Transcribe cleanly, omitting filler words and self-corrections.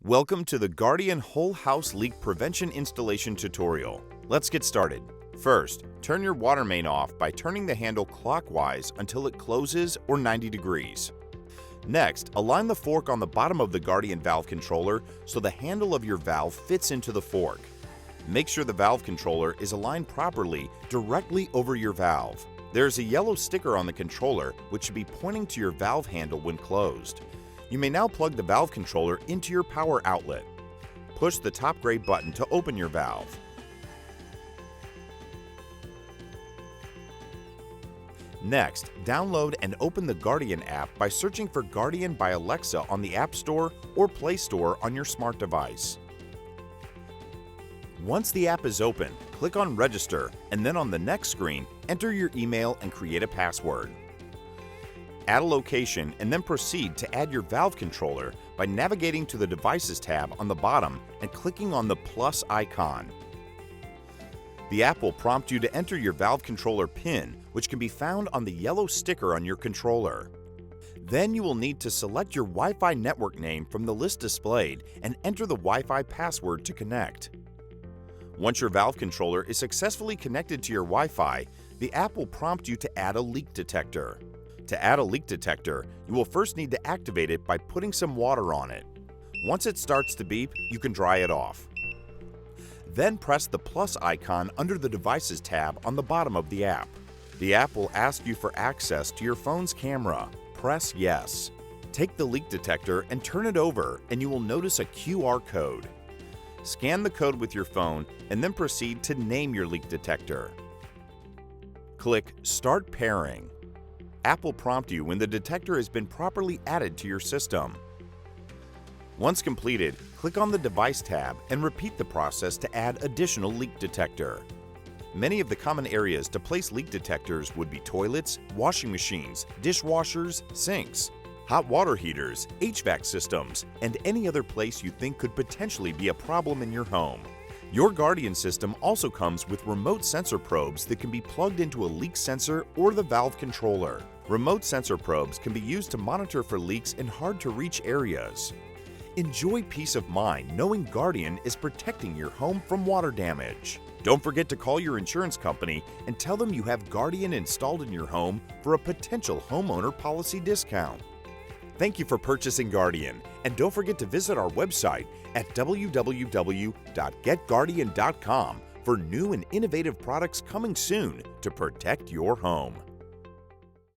Welcome to the Guardian Whole House Leak Prevention Installation tutorial. Let's get started. First, turn your water main off by turning the handle clockwise until it closes or 90 degrees. Next, align the fork on the bottom of the Guardian valve controller so the handle of your valve fits into the fork. Make sure the valve controller is aligned properly directly over your valve. There is a yellow sticker on the controller which should be pointing to your valve handle when closed. You may now plug the valve controller into your power outlet. Push the top gray button to open your valve. Next, download and open the Guardian app by searching for Guardian by Alexa on the App Store or Play Store on your smart device. Once the app is open, click on Register and then on the next screen, enter your email and create a password. Add a location and then proceed to add your valve controller by navigating to the Devices tab on the bottom and clicking on the plus icon. The app will prompt you to enter your valve controller PIN, which can be found on the yellow sticker on your controller. Then you will need to select your Wi-Fi network name from the list displayed and enter the Wi-Fi password to connect. Once your valve controller is successfully connected to your Wi-Fi, the app will prompt you to add a leak detector. To add a leak detector, you will first need to activate it by putting some water on it. Once it starts to beep, you can dry it off. Then press the plus icon under the Devices tab on the bottom of the app. The app will ask you for access to your phone's camera. Press Yes. Take the leak detector and turn it over, and you will notice a QR code. Scan the code with your phone and then proceed to name your leak detector. Click Start Pairing. App will prompt you when the detector has been properly added to your system. Once completed, click on the Device tab and repeat the process to add additional leak detector. Many of the common areas to place leak detectors would be toilets, washing machines, dishwashers, sinks, hot water heaters, HVAC systems, and any other place you think could potentially be a problem in your home. Your Guardian system also comes with remote sensor probes that can be plugged into a leak sensor or the valve controller. Remote sensor probes can be used to monitor for leaks in hard-to-reach areas. Enjoy peace of mind knowing Guardian is protecting your home from water damage. Don't forget to call your insurance company and tell them you have Guardian installed in your home for a potential homeowner policy discount. Thank you for purchasing Guardian, and don't forget to visit our website at www.getguardian.com for new and innovative products coming soon to protect your home.